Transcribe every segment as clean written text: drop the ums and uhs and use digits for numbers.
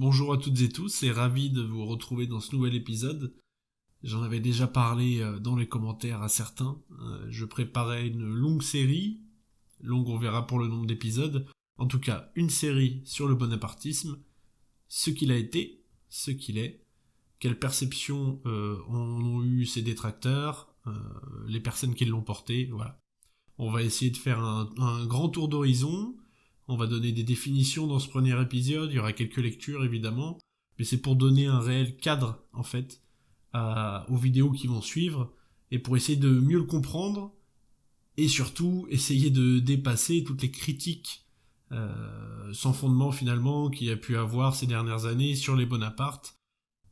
Bonjour à toutes et tous et ravi de vous retrouver dans ce nouvel épisode. J'en avais déjà parlé dans les commentaires à certains. Je préparais une longue série, longue on verra pour le nombre d'épisodes, en tout cas une série sur le bonapartisme, ce qu'il a été, ce qu'il est, quelle perception en ont eu ses détracteurs, les personnes qui l'ont porté, voilà. On va essayer de faire un grand tour d'horizon. On va donner des définitions dans ce premier épisode. Il y aura quelques lectures évidemment. Mais c'est pour donner un réel cadre en fait aux vidéos qui vont suivre. Et pour essayer de mieux le comprendre. Et surtout essayer de dépasser toutes les critiques sans fondement finalement qu'il y a pu avoir ces dernières années sur les Bonapartes.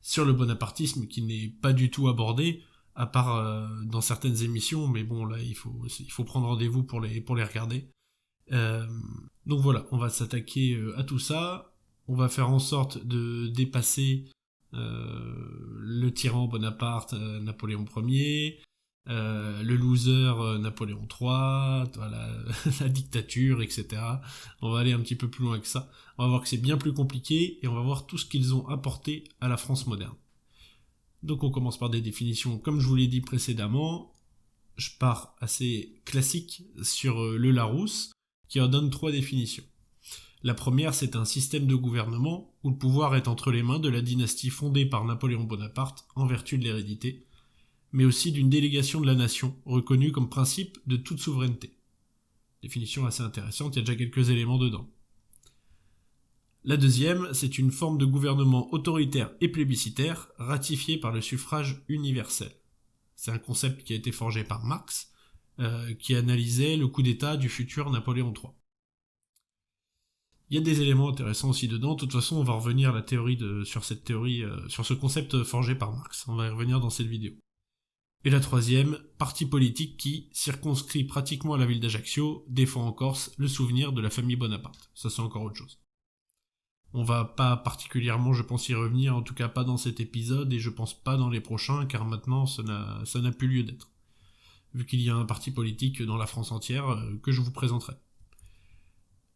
Sur le bonapartisme qui n'est pas du tout abordé à part dans certaines émissions, mais bon là il faut prendre rendez-vous pour les regarder. Donc voilà, on va s'attaquer à tout ça, on va faire en sorte de dépasser le tyran Bonaparte, Napoléon Ier, le loser Napoléon III, voilà, la dictature, etc. On va aller un petit peu plus loin que ça. On va voir que c'est bien plus compliqué et on va voir tout ce qu'ils ont apporté à la France moderne. Donc on commence par des définitions, comme je vous l'ai dit précédemment. Je pars assez classique sur le Larousse, qui en donne 3 définitions. La première, c'est un système de gouvernement où le pouvoir est entre les mains de la dynastie fondée par Napoléon Bonaparte en vertu de l'hérédité, mais aussi d'une délégation de la nation, reconnue comme principe de toute souveraineté. Définition assez intéressante, il y a déjà quelques éléments dedans. La deuxième, c'est une forme de gouvernement autoritaire et plébiscitaire, ratifié par le suffrage universel. C'est un concept qui a été forgé par Marx, qui analysait le coup d'état du futur Napoléon III. Il y a des éléments intéressants aussi dedans, de toute façon on va revenir sur ce concept forgé par Marx, on va y revenir dans cette vidéo. Et la troisième, parti politique qui, circonscrit pratiquement à la ville d'Ajaccio, défend en Corse le souvenir de la famille Bonaparte. Ça c'est encore autre chose. On va pas particulièrement, je pense, y revenir, en tout cas pas dans cet épisode, et je pense pas dans les prochains, car maintenant ça n'a plus lieu d'être. Vu qu'il y a un parti politique dans la France entière que je vous présenterai.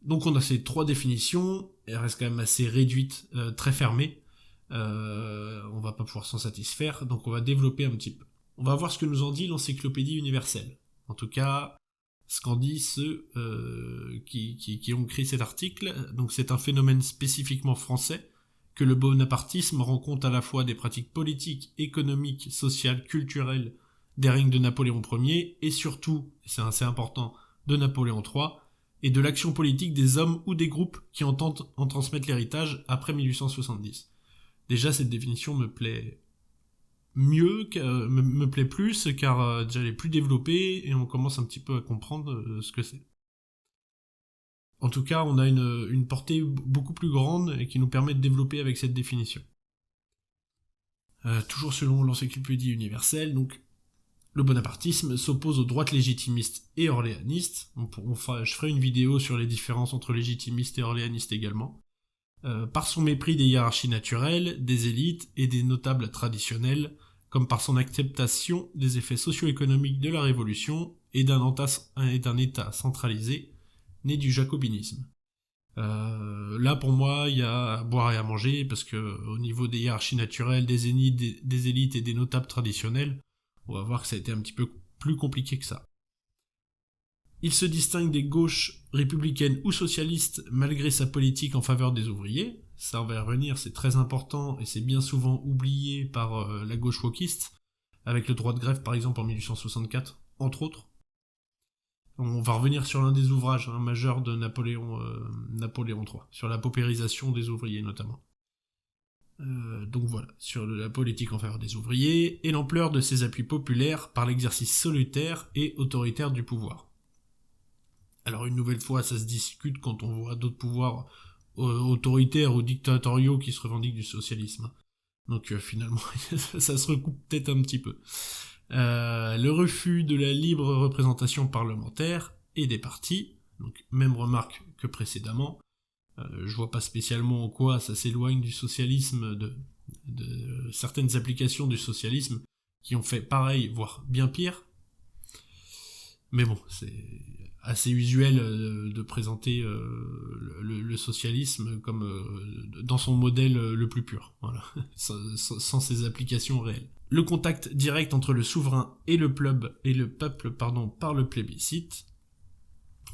Donc on a ces 3 définitions, elles restent quand même assez réduites, très fermées. On va pas pouvoir s'en satisfaire, donc on va développer un petit peu. On va voir ce que nous en dit l'encyclopédie universelle. En tout cas, ce qu'en disent ceux qui ont créé cet article. Donc c'est un phénomène spécifiquement français, que le bonapartisme rend compte à la fois des pratiques politiques, économiques, sociales, culturelles des règnes de Napoléon Ier, et surtout, c'est assez important, de Napoléon III, et de l'action politique des hommes ou des groupes qui entendent en transmettre l'héritage après 1870. Déjà, cette définition me plaît me plaît plus, car déjà elle est plus développée, et on commence un petit peu à comprendre ce que c'est. En tout cas, on a une portée beaucoup plus grande et qui nous permet de développer avec cette définition. Toujours selon l'encyclopédie universelle, donc le bonapartisme s'oppose aux droites légitimistes et orléanistes. Je ferai une vidéo sur les différences entre légitimistes et orléanistes également. Par son mépris des hiérarchies naturelles, des élites et des notables traditionnels, comme par son acceptation des effets socio-économiques de la Révolution et d'un État centralisé, né du jacobinisme. Là, pour moi, il y a à boire et à manger, parce que au niveau des hiérarchies naturelles, des élites et des notables traditionnels, on va voir que ça a été un petit peu plus compliqué que ça. Il se distingue des gauches républicaines ou socialistes malgré sa politique en faveur des ouvriers. Ça, on va y revenir, c'est très important et c'est bien souvent oublié par la gauche wokiste, avec le droit de grève par exemple en 1864, entre autres. On va revenir sur l'un des ouvrages majeurs de Napoléon III, sur la paupérisation des ouvriers notamment. Donc voilà, sur la politique en faveur des ouvriers, et l'ampleur de ses appuis populaires par l'exercice solitaire et autoritaire du pouvoir. Alors une nouvelle fois, ça se discute quand on voit d'autres pouvoirs autoritaires ou dictatoriaux qui se revendiquent du socialisme. Donc finalement, ça se recoupe peut-être un petit peu. Le refus de la libre représentation parlementaire et des partis, donc même remarque que précédemment, je vois pas spécialement en quoi ça s'éloigne du socialisme, de certaines applications du socialisme qui ont fait pareil, voire bien pire. Mais bon, assez usuel de présenter le socialisme comme dans son modèle le plus pur, voilà, sans ses applications réelles. Le contact direct entre le souverain et le peuple par le plébiscite,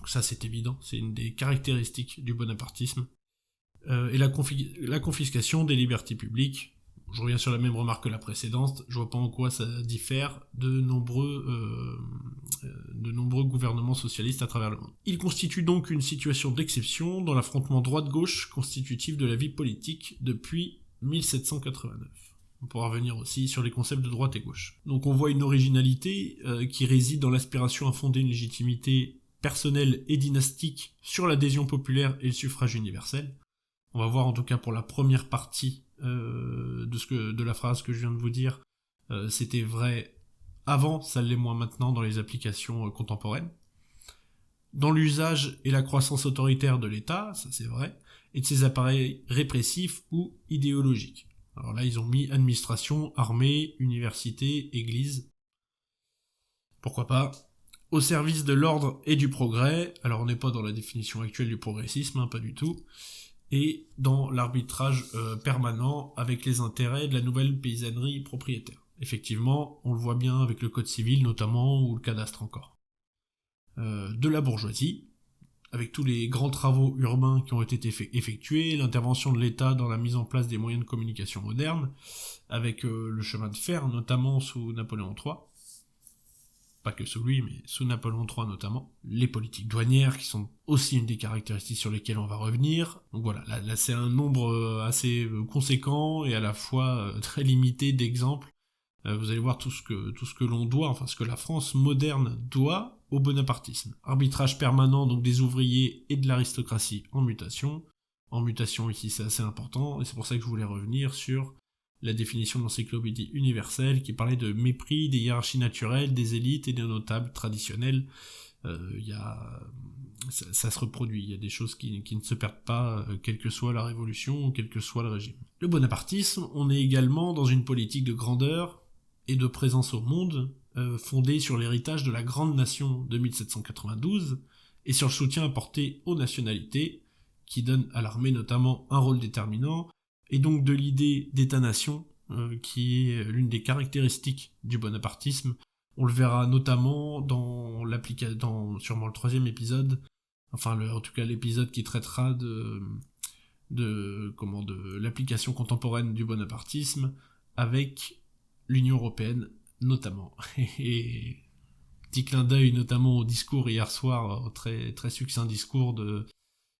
ça c'est évident, c'est une des caractéristiques du bonapartisme, et la confiscation des libertés publiques. Je reviens sur la même remarque que la précédente, je vois pas en quoi ça diffère de nombreux gouvernements socialistes à travers le monde. Il constitue donc une situation d'exception dans l'affrontement droite-gauche constitutif de la vie politique depuis 1789. On pourra revenir aussi sur les concepts de droite et gauche. Donc on voit une originalité qui réside dans l'aspiration à fonder une légitimité personnelle et dynastique sur l'adhésion populaire et le suffrage universel. On va voir en tout cas pour la première partie de la phrase que je viens de vous dire, c'était vrai avant, ça l'est moins maintenant dans les applications contemporaines. Dans l'usage et la croissance autoritaire de l'État, ça c'est vrai, et de ses appareils répressifs ou idéologiques. Alors là, ils ont mis administration, armée, université, église. Pourquoi pas ? Au service de l'ordre et du progrès, alors on n'est pas dans la définition actuelle du progressisme, pas du tout, et dans l'arbitrage permanent avec les intérêts de la nouvelle paysannerie propriétaire. Effectivement, on le voit bien avec le code civil notamment, ou le cadastre encore. De la bourgeoisie, avec tous les grands travaux urbains qui ont été effectués, l'intervention de l'État dans la mise en place des moyens de communication modernes, avec le chemin de fer notamment sous Napoléon III, pas que sous lui, mais sous Napoléon III notamment, les politiques douanières qui sont aussi une des caractéristiques sur lesquelles on va revenir. Donc voilà, là c'est un nombre assez conséquent et à la fois très limité d'exemples. Vous allez voir tout ce que l'on doit, enfin ce que la France moderne doit au bonapartisme. Arbitrage permanent donc des ouvriers et de l'aristocratie en mutation. En mutation ici c'est assez important, et c'est pour ça que je voulais revenir sur la définition de l'encyclopédie universelle qui parlait de mépris des hiérarchies naturelles, des élites et des notables traditionnels. Ça se reproduit, il y a des choses qui ne se perdent pas, quelle que soit la révolution ou quel que soit le régime. Le bonapartisme, on est également dans une politique de grandeur et de présence au monde, fondée sur l'héritage de la grande nation de 1792, et sur le soutien apporté aux nationalités, qui donne à l'armée notamment un rôle déterminant, et donc de l'idée d'État-nation, qui est l'une des caractéristiques du bonapartisme. On le verra notamment dans sûrement le 3e épisode, en tout cas l'épisode qui traitera de l'application contemporaine du bonapartisme du l'Union européenne notamment. Et petit clin d'œil notamment au discours hier soir, très, très succinct discours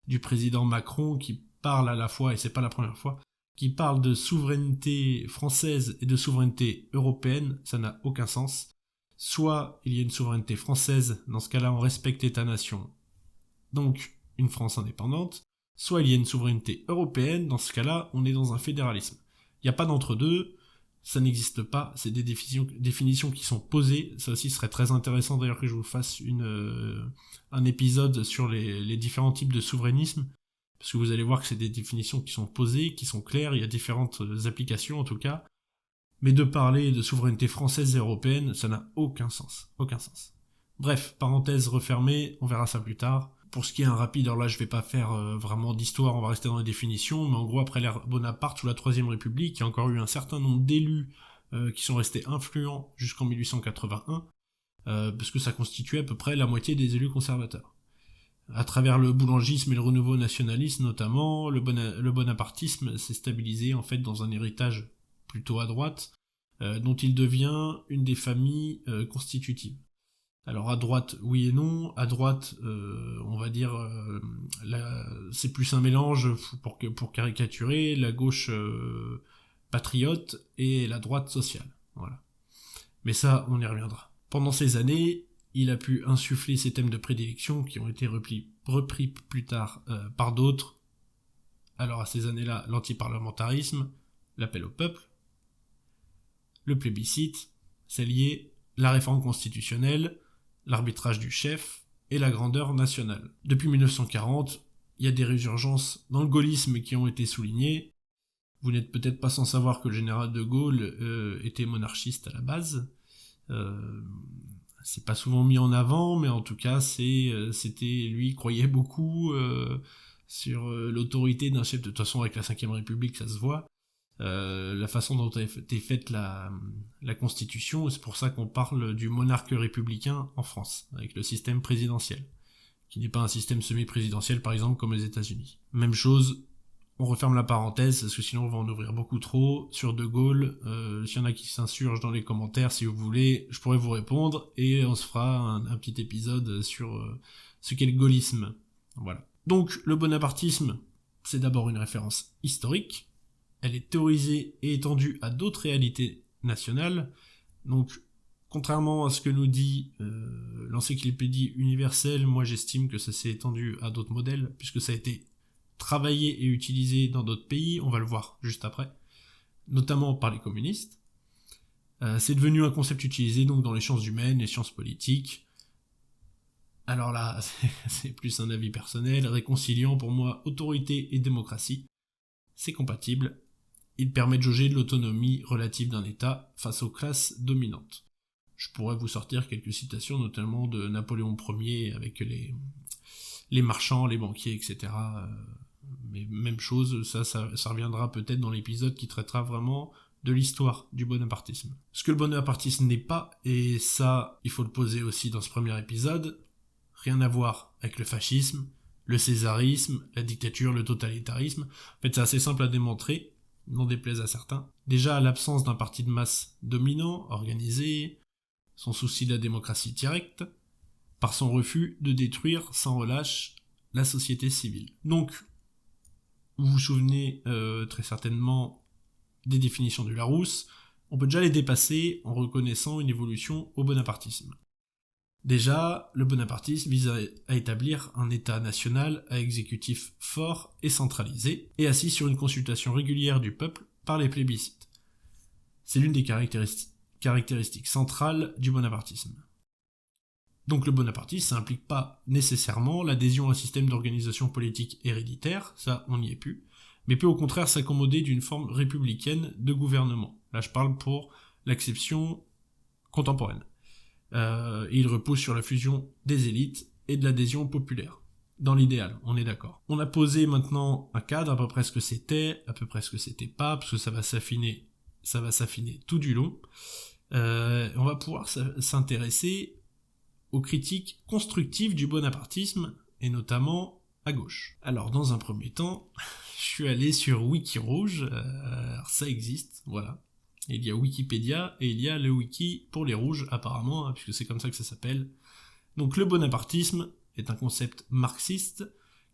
du président Macron qui parle à la fois, et c'est pas la première fois, qui parle de souveraineté française et de souveraineté européenne. Ça n'a aucun sens. Soit il y a une souveraineté française, dans ce cas-là on respecte l'État-nation, donc une France indépendante, soit il y a une souveraineté européenne, dans ce cas-là on est dans un fédéralisme. Il n'y a pas d'entre-deux, ça n'existe pas, c'est des définitions qui sont posées. Ça aussi serait très intéressant d'ailleurs que je vous fasse un épisode sur les différents types de souverainisme, parce que vous allez voir que c'est des définitions qui sont posées, qui sont claires, il y a différentes applications en tout cas, mais de parler de souveraineté française et européenne, ça n'a aucun sens, aucun sens. Bref, parenthèse refermée, on verra ça plus tard. Pour ce qui est un rapide, alors là je vais pas faire vraiment d'histoire, on va rester dans les définitions, mais en gros après l'ère Bonaparte sous la Troisième République, il y a encore eu un certain nombre d'élus qui sont restés influents jusqu'en 1881, parce que ça constituait à peu près la moitié des élus conservateurs. À travers le boulangisme et le renouveau nationaliste notamment, le bonapartisme s'est stabilisé en fait dans un héritage plutôt à droite, dont il devient une des familles constitutives. Alors à droite, oui et non. À droite, on va dire, c'est plus un mélange pour caricaturer, la gauche patriote et la droite sociale. Voilà. Mais ça, on y reviendra. Pendant ces années, il a pu insuffler ses thèmes de prédilection qui ont été repris plus tard par d'autres. Alors à ces années-là, l'antiparlementarisme, l'appel au peuple, le plébiscite, c'est lié, la réforme constitutionnelle, l'arbitrage du chef et la grandeur nationale. Depuis 1940, il y a des résurgences dans le gaullisme qui ont été soulignées. Vous n'êtes peut-être pas sans savoir que le général de Gaulle était monarchiste à la base. C'est pas souvent mis en avant, mais en tout cas, lui croyait beaucoup sur l'autorité d'un chef. De toute façon, avec la Ve République, ça se voit. La façon dont a été faite la Constitution, c'est pour ça qu'on parle du monarque républicain en France, avec le système présidentiel, qui n'est pas un système semi-présidentiel, par exemple, comme aux États-Unis. Même chose, on referme la parenthèse, parce que sinon on va en ouvrir beaucoup trop, sur De Gaulle. S'il y en a qui s'insurgent dans les commentaires, si vous voulez, je pourrais vous répondre, et on se fera un petit épisode sur ce qu'est le gaullisme. Voilà. Donc, le bonapartisme, c'est d'abord une référence historique. Elle est théorisée et étendue à d'autres réalités nationales. Donc, contrairement à ce que nous dit l'encyclopédie universelle, moi j'estime que ça s'est étendu à d'autres modèles, puisque ça a été travaillé et utilisé dans d'autres pays, on va le voir juste après, notamment par les communistes. C'est devenu un concept utilisé donc dans les sciences humaines, les sciences politiques. Alors là, c'est plus un avis personnel, réconciliant pour moi autorité et démocratie. C'est compatible. Il permet de jauger de l'autonomie relative d'un État face aux classes dominantes. Je pourrais vous sortir quelques citations, notamment de Napoléon Ier avec les marchands, les banquiers, etc. Mais même chose, ça reviendra peut-être dans l'épisode qui traitera vraiment de l'histoire du bonapartisme. Ce que le bonapartisme n'est pas, et ça, il faut le poser aussi dans ce premier épisode, rien à voir avec le fascisme, le césarisme, la dictature, le totalitarisme. En fait, c'est assez simple à démontrer, n'en déplaise à certains. Déjà, l'absence d'un parti de masse dominant, organisé, son souci de la démocratie directe, par son refus de détruire sans relâche la société civile. Donc, vous vous souvenez très certainement des définitions du Larousse, on peut déjà les dépasser en reconnaissant une évolution au bonapartisme. Déjà, le bonapartisme vise à établir un État national à exécutif fort et centralisé, et assis sur une consultation régulière du peuple par les plébiscites. C'est l'une des caractéristiques centrales du bonapartisme. Donc le bonapartisme, ça implique pas nécessairement l'adhésion à un système d'organisation politique héréditaire, ça on n'y est plus, mais peut au contraire s'accommoder d'une forme républicaine de gouvernement. Là je parle pour l'acception contemporaine. Et il repose sur la fusion des élites et de l'adhésion populaire. Dans l'idéal, on est d'accord. On a posé maintenant un cadre, à peu près ce que c'était, à peu près ce que c'était pas, parce que ça va s'affiner tout du long. On va pouvoir s'intéresser aux critiques constructives du bonapartisme, et notamment à gauche. Alors, dans un premier temps, je suis allé sur Wikirouge, alors ça existe, voilà. Il y a Wikipédia, et il y a le wiki pour les rouges, apparemment, puisque c'est comme ça que ça s'appelle. Donc le bonapartisme est un concept marxiste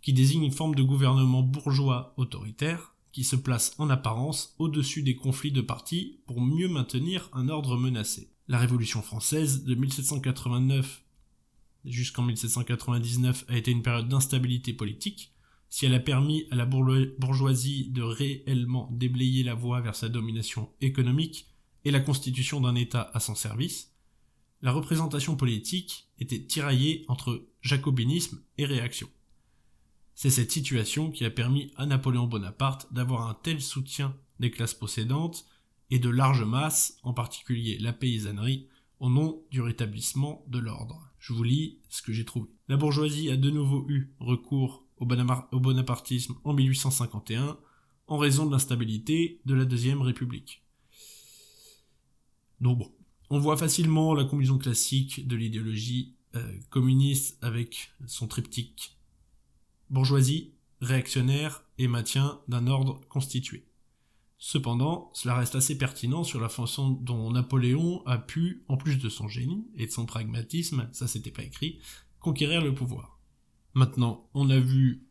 qui désigne une forme de gouvernement bourgeois autoritaire qui se place en apparence au-dessus des conflits de partis pour mieux maintenir un ordre menacé. La Révolution française de 1789 jusqu'en 1799 a été une période d'instabilité politique. Si elle a permis à la bourgeoisie de réellement déblayer la voie vers sa domination économique et la constitution d'un État à son service, la représentation politique était tiraillée entre jacobinisme et réaction. C'est cette situation qui a permis à Napoléon Bonaparte d'avoir un tel soutien des classes possédantes et de larges masses, en particulier la paysannerie, au nom du rétablissement de l'ordre. Je vous lis ce que j'ai trouvé. La bourgeoisie a de nouveau eu recours au bonapartisme en 1851 en raison de l'instabilité de la Deuxième République. Donc bon, on voit facilement la combinaison classique de l'idéologie communiste avec son triptyque bourgeoisie, réactionnaire et maintien d'un ordre constitué. Cependant, cela reste assez pertinent sur la façon dont Napoléon a pu, en plus de son génie et de son pragmatisme, ça c'était pas écrit, conquérir le pouvoir. Maintenant, on a vu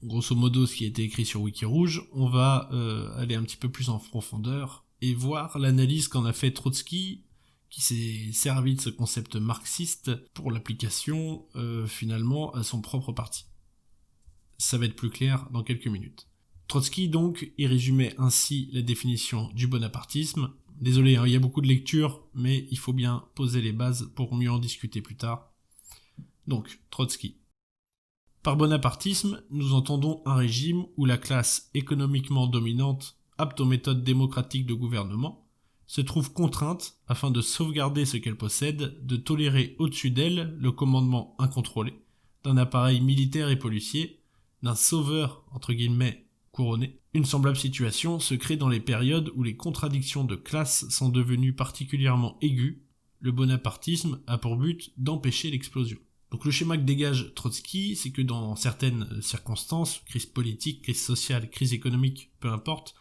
grosso modo ce qui a été écrit sur Wikirouge, on va aller un petit peu plus en profondeur et voir l'analyse qu'en a fait Trotsky, qui s'est servi de ce concept marxiste pour l'application finalement à son propre parti. Ça va être plus clair dans quelques minutes. Trotsky donc y résumait ainsi la définition du bonapartisme. Désolé, il y a beaucoup de lectures, mais il faut bien poser les bases pour mieux en discuter plus tard. Donc, Trotsky. Par bonapartisme, nous entendons un régime où la classe économiquement dominante, apte aux méthodes démocratiques de gouvernement, se trouve contrainte, afin de sauvegarder ce qu'elle possède, de tolérer au-dessus d'elle le commandement incontrôlé d'un appareil militaire et policier, d'un sauveur, entre guillemets, couronné. Une semblable situation se crée dans les périodes où les contradictions de classe sont devenues particulièrement aiguës. Le bonapartisme a pour but d'empêcher l'explosion. Donc le schéma que dégage Trotsky, c'est que dans certaines circonstances, crise politique, crise sociale, crise économique, peu importe,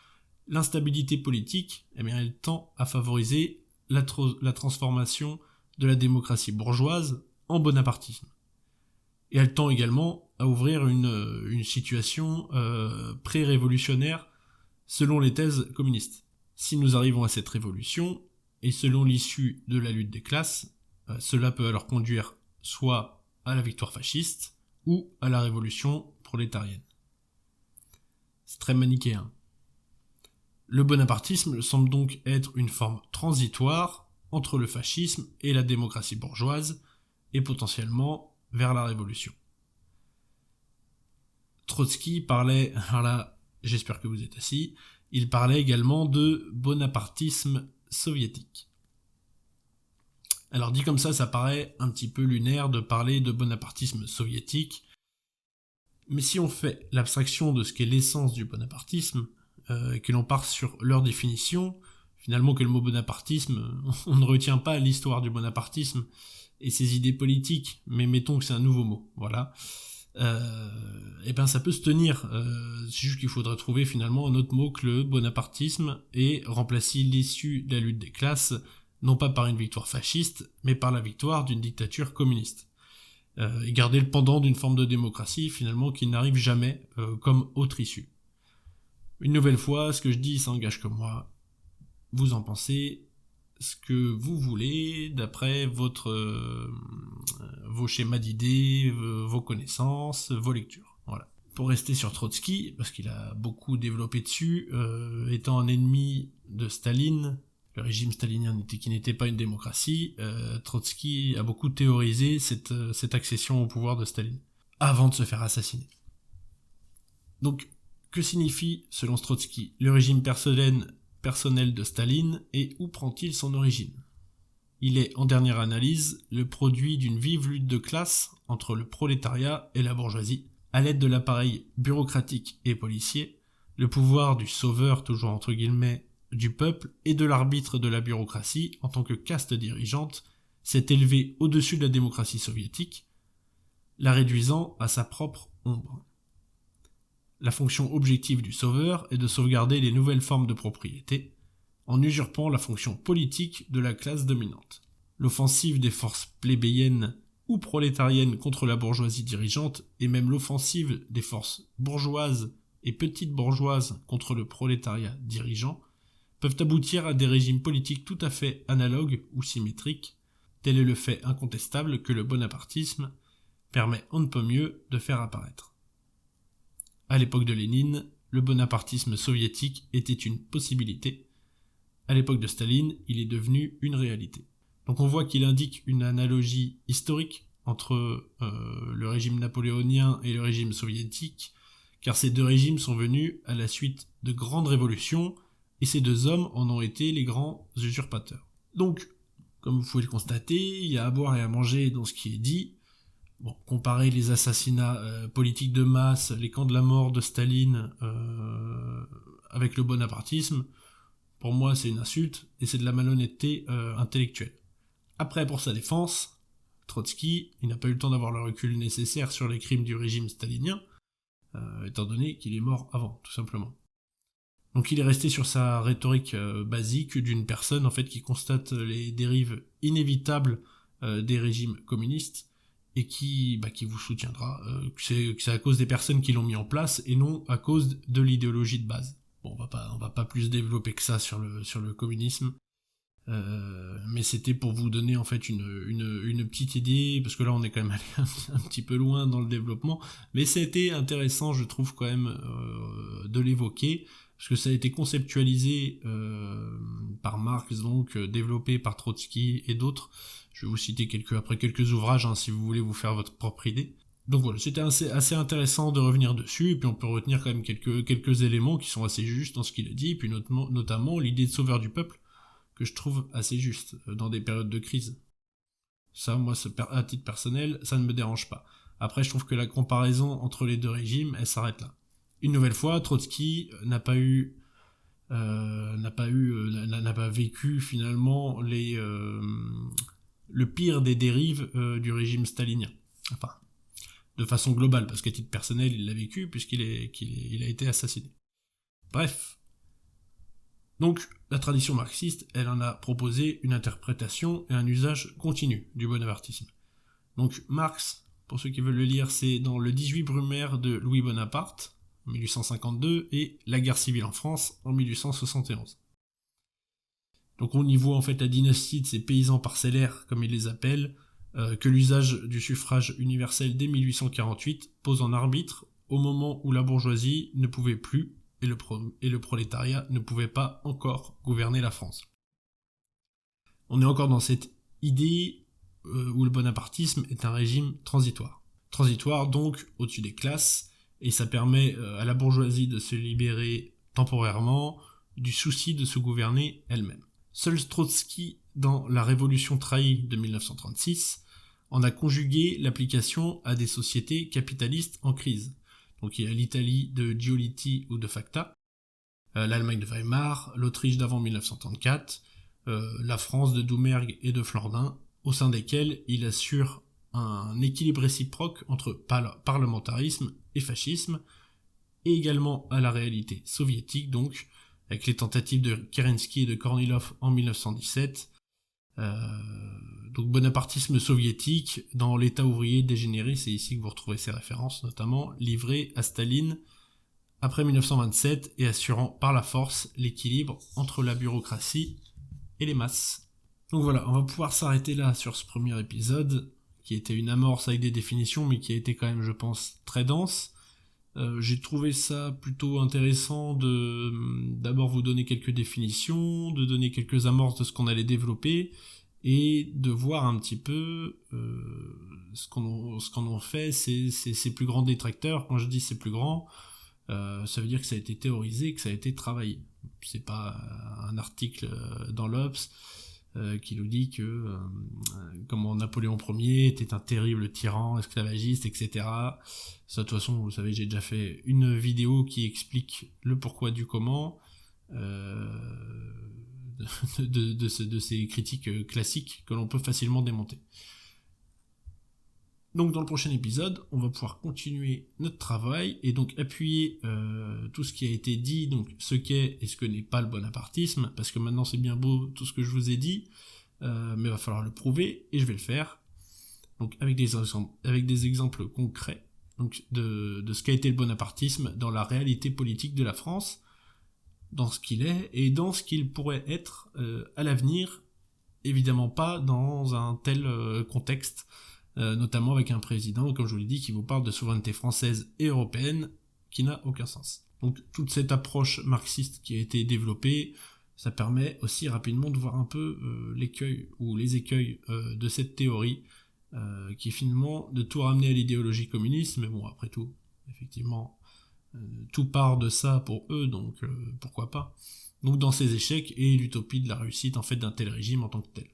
l'instabilité politique, elle tend à favoriser la transformation de la démocratie bourgeoise en bonapartisme. Et elle tend également à ouvrir une situation pré-révolutionnaire selon les thèses communistes. Si nous arrivons à cette révolution, et selon l'issue de la lutte des classes, cela peut alors conduire soit à la victoire fasciste, ou à la révolution prolétarienne. C'est très manichéen. Le bonapartisme semble donc être une forme transitoire entre le fascisme et la démocratie bourgeoise, et potentiellement vers la révolution. Trotsky parlait, alors là, j'espère que vous êtes assis, il parlait également de bonapartisme soviétique. Alors dit comme ça paraît un petit peu lunaire de parler de bonapartisme soviétique, mais si on fait l'abstraction de ce qu'est l'essence du bonapartisme, et que l'on part sur leur définition, finalement que le mot bonapartisme, on ne retient pas l'histoire du bonapartisme et ses idées politiques, mais mettons que c'est un nouveau mot, voilà. Et ben ça peut se tenir, c'est juste qu'il faudrait trouver finalement un autre mot que le bonapartisme et remplacer l'issue de la lutte des classes non pas par une victoire fasciste, mais par la victoire d'une dictature communiste. Et garder le pendant d'une forme de démocratie finalement qui n'arrive jamais comme autre issue. Une nouvelle fois, ce que je dis ça engage que moi, vous en pensez ce que vous voulez d'après vos schémas d'idées, vos connaissances, vos lectures. Voilà. Pour rester sur Trotsky, parce qu'il a beaucoup développé dessus, étant un ennemi de Staline, le régime stalinien qui n'était pas une démocratie, Trotsky a beaucoup théorisé cette accession au pouvoir de Staline, avant de se faire assassiner. Donc, que signifie, selon Trotsky, le régime personnel de Staline et où prend-il son origine ? Il est, en dernière analyse, le produit d'une vive lutte de classe entre le prolétariat et la bourgeoisie. À l'aide de l'appareil bureaucratique et policier, le pouvoir du sauveur, toujours entre guillemets, du peuple et de l'arbitre de la bureaucratie, en tant que caste dirigeante, s'est élevé au-dessus de la démocratie soviétique, la réduisant à sa propre ombre. La fonction objective du sauveur est de sauvegarder les nouvelles formes de propriété, en usurpant la fonction politique de la classe dominante. L'offensive des forces plébéiennes ou prolétariennes contre la bourgeoisie dirigeante, et même l'offensive des forces bourgeoises et petites bourgeoises contre le prolétariat dirigeant, peuvent aboutir à des régimes politiques tout à fait analogues ou symétriques. Tel est le fait incontestable que le bonapartisme permet on ne peut mieux de faire apparaître. À l'époque de Lénine, le bonapartisme soviétique était une possibilité. À l'époque de Staline, il est devenu une réalité. Donc on voit qu'il indique une analogie historique entre le régime napoléonien et le régime soviétique, car ces deux régimes sont venus à la suite de grandes révolutions, et ces deux hommes en ont été les grands usurpateurs. Donc, comme vous pouvez le constater, il y a à boire et à manger dans ce qui est dit. Bon, comparer les assassinats politiques de masse, les camps de la mort de Staline avec le bonapartisme, pour moi c'est une insulte et c'est de la malhonnêteté intellectuelle. Après, pour sa défense, Trotsky, il n'a pas eu le temps d'avoir le recul nécessaire sur les crimes du régime stalinien, étant donné qu'il est mort avant, tout simplement. Donc il est resté sur sa rhétorique basique d'une personne en fait qui constate les dérives inévitables des régimes communistes, et qui vous soutiendra, que c'est à cause des personnes qui l'ont mis en place et non à cause de l'idéologie de base. Bon, on va pas plus développer que ça sur le communisme, mais c'était pour vous donner en fait une petite idée, parce que là on est quand même allé un petit peu loin dans le développement, mais c'était intéressant je trouve quand même de l'évoquer, parce que ça a été conceptualisé par Marx, donc développé par Trotsky et d'autres. Je vais vous citer quelques ouvrages si vous voulez vous faire votre propre idée. Donc voilà, c'était assez intéressant de revenir dessus, et puis on peut retenir quand même quelques éléments qui sont assez justes dans ce qu'il a dit, et puis notamment l'idée de sauveur du peuple, que je trouve assez juste dans des périodes de crise. Ça, moi, à titre personnel, ça ne me dérange pas. Après, je trouve que la comparaison entre les deux régimes, elle s'arrête là. Une nouvelle fois, Trotsky n'a pas vécu finalement le pire des dérives du régime stalinien. Enfin, de façon globale, parce qu'à titre personnel, il l'a vécu puisqu'il a été assassiné. Bref. Donc, la tradition marxiste, elle en a proposé une interprétation et un usage continu du bonapartisme. Donc, Marx, pour ceux qui veulent le lire, c'est dans le 18 Brumaire de Louis Bonaparte, en 1852, et La guerre civile en France, en 1871. Donc on y voit en fait la dynastie de ces paysans parcellaires, comme ils les appellent, que l'usage du suffrage universel dès 1848 pose en arbitre au moment où la bourgeoisie ne pouvait plus et le prolétariat ne pouvait pas encore gouverner la France. On est encore dans cette idée où le bonapartisme est un régime transitoire. Transitoire donc au-dessus des classes, et ça permet à la bourgeoisie de se libérer temporairement du souci de se gouverner elle-même. Seul Trotsky, dans La Révolution trahie de 1936, en a conjugué l'application à des sociétés capitalistes en crise. Donc il y a l'Italie de Giolitti ou de Facta, l'Allemagne de Weimar, l'Autriche d'avant 1934, la France de Doumergue et de Flandin, au sein desquels il assure un équilibre réciproque entre parlementarisme et fascisme, et également à la réalité soviétique, donc, avec les tentatives de Kerensky et de Kornilov en 1917, donc bonapartisme soviétique dans l'état ouvrier dégénéré, c'est ici que vous retrouvez ces références, notamment livré à Staline après 1927 et assurant par la force l'équilibre entre la bureaucratie et les masses. Donc voilà, on va pouvoir s'arrêter là sur ce premier épisode, qui était une amorce avec des définitions, mais qui a été quand même, je pense, très dense. J'ai trouvé ça plutôt intéressant de d'abord vous donner quelques définitions, de donner quelques amorces de ce qu'on allait développer, et de voir un petit peu ce qu'en ont fait ces plus grands détracteurs. Quand je dis ces plus grands, ça veut dire que ça a été théorisé, que ça a été travaillé. C'est pas un article dans l'Obs qui nous dit que comment Napoléon Ier était un terrible tyran, esclavagiste, etc. Ça, de toute façon, vous savez, j'ai déjà fait une vidéo qui explique le pourquoi du comment de ces critiques classiques que l'on peut facilement démonter. Donc dans le prochain épisode, on va pouvoir continuer notre travail et donc appuyer tout ce qui a été dit, donc ce qu'est et ce que n'est pas le bonapartisme, parce que maintenant c'est bien beau tout ce que je vous ai dit, mais il va falloir le prouver et je vais le faire. Donc avec des exemples concrets donc de ce qu'a été le bonapartisme dans la réalité politique de la France, dans ce qu'il est et dans ce qu'il pourrait être à l'avenir, évidemment pas dans un tel contexte. Notamment avec un président, comme je vous l'ai dit, qui vous parle de souveraineté française et européenne, qui n'a aucun sens. Donc toute cette approche marxiste qui a été développée, ça permet aussi rapidement de voir un peu l'écueil ou les écueils de cette théorie, qui est finalement de tout ramener à l'idéologie communiste, mais bon, après tout, effectivement, tout part de ça pour eux, donc pourquoi pas. Donc dans ces échecs, et l'utopie de la réussite en fait d'un tel régime en tant que tel.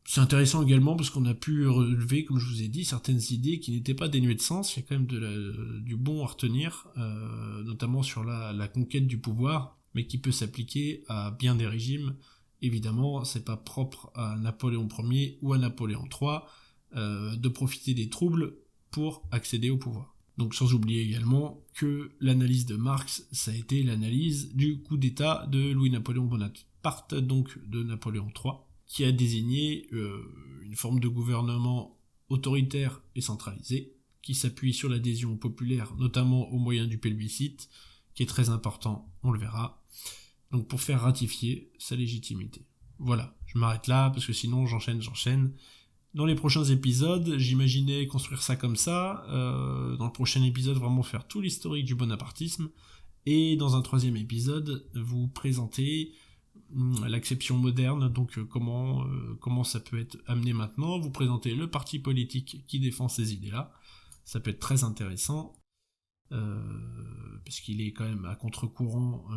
C'est intéressant également parce qu'on a pu relever, comme je vous ai dit, certaines idées qui n'étaient pas dénuées de sens. Il y a quand même du bon à retenir, notamment sur la conquête du pouvoir, mais qui peut s'appliquer à bien des régimes. Évidemment, c'est pas propre à Napoléon Ier ou à Napoléon III de profiter des troubles pour accéder au pouvoir. Donc sans oublier également que l'analyse de Marx, ça a été l'analyse du coup d'état de Louis-Napoléon Bonaparte, donc de Napoléon III, qui a désigné une forme de gouvernement autoritaire et centralisé, qui s'appuie sur l'adhésion populaire, notamment au moyen du plébiscite, qui est très important, on le verra, donc pour faire ratifier sa légitimité. Voilà, je m'arrête là, parce que sinon j'enchaîne. Dans les prochains épisodes, j'imaginais construire ça comme ça, dans le prochain épisode, vraiment faire tout l'historique du bonapartisme, et dans un troisième épisode, vous présenter l'acception moderne, donc comment ça peut être amené maintenant, vous présenter le parti politique qui défend ces idées-là, ça peut être très intéressant, parce qu'il est quand même à contre-courant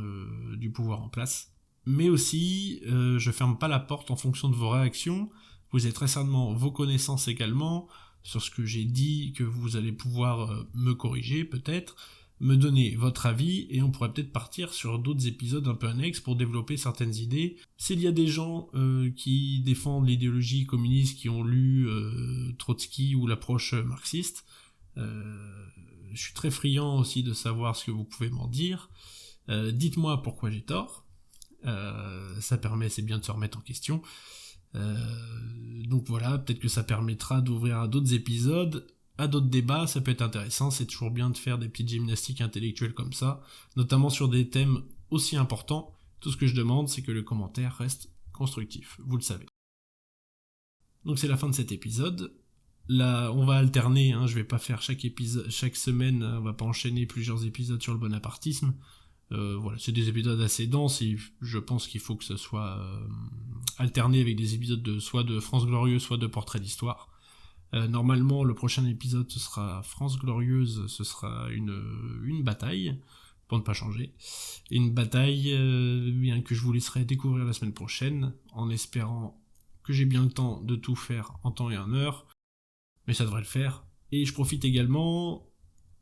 du pouvoir en place, mais aussi je ferme pas la porte en fonction de vos réactions. Vous avez très certainement vos connaissances également sur ce que j'ai dit, que vous allez pouvoir me corriger peut-être, me donner votre avis, et on pourrait peut-être partir sur d'autres épisodes un peu annexes pour développer certaines idées. S'il y a des gens qui défendent l'idéologie communiste, qui ont lu Trotsky ou l'approche marxiste, je suis très friand aussi de savoir ce que vous pouvez m'en dire. Dites-moi pourquoi j'ai tort. Ça permet, c'est bien de se remettre en question. Donc voilà, peut-être que ça permettra d'ouvrir à d'autres épisodes, à d'autres débats, ça peut être intéressant, c'est toujours bien de faire des petites gymnastiques intellectuelles comme ça, notamment sur des thèmes aussi importants. Tout ce que je demande, c'est que le commentaire reste constructif, vous le savez. Donc c'est la fin de cet épisode. Là, on va alterner, je vais pas faire chaque semaine, on va pas enchaîner plusieurs épisodes sur le bonapartisme. Voilà, c'est des épisodes assez denses et je pense qu'il faut que ce soit alterné avec des épisodes soit de France Glorieuse, soit de Portrait d'Histoire. Normalement, le prochain épisode, ce sera France Glorieuse, ce sera une bataille, pour ne pas changer. Une bataille bien que je vous laisserai découvrir la semaine prochaine, en espérant que j'ai bien le temps de tout faire en temps et en heure, mais ça devrait le faire. Et je profite également,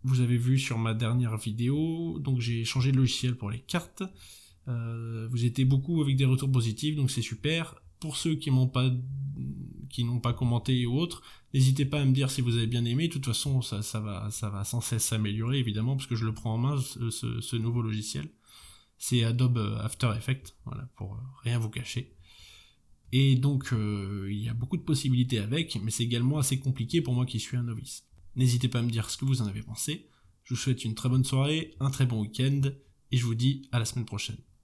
vous avez vu sur ma dernière vidéo, donc j'ai changé de logiciel pour les cartes. Vous étiez beaucoup avec des retours positifs, donc c'est super. Pour ceux qui n'ont pas commenté ou autres, n'hésitez pas à me dire si vous avez bien aimé. De toute façon, ça va sans cesse s'améliorer, évidemment, parce que je le prends en main, ce nouveau logiciel. C'est Adobe After Effects, voilà, pour rien vous cacher. Et donc, il y a beaucoup de possibilités avec, mais c'est également assez compliqué pour moi qui suis un novice. N'hésitez pas à me dire ce que vous en avez pensé. Je vous souhaite une très bonne soirée, un très bon week-end, et je vous dis à la semaine prochaine.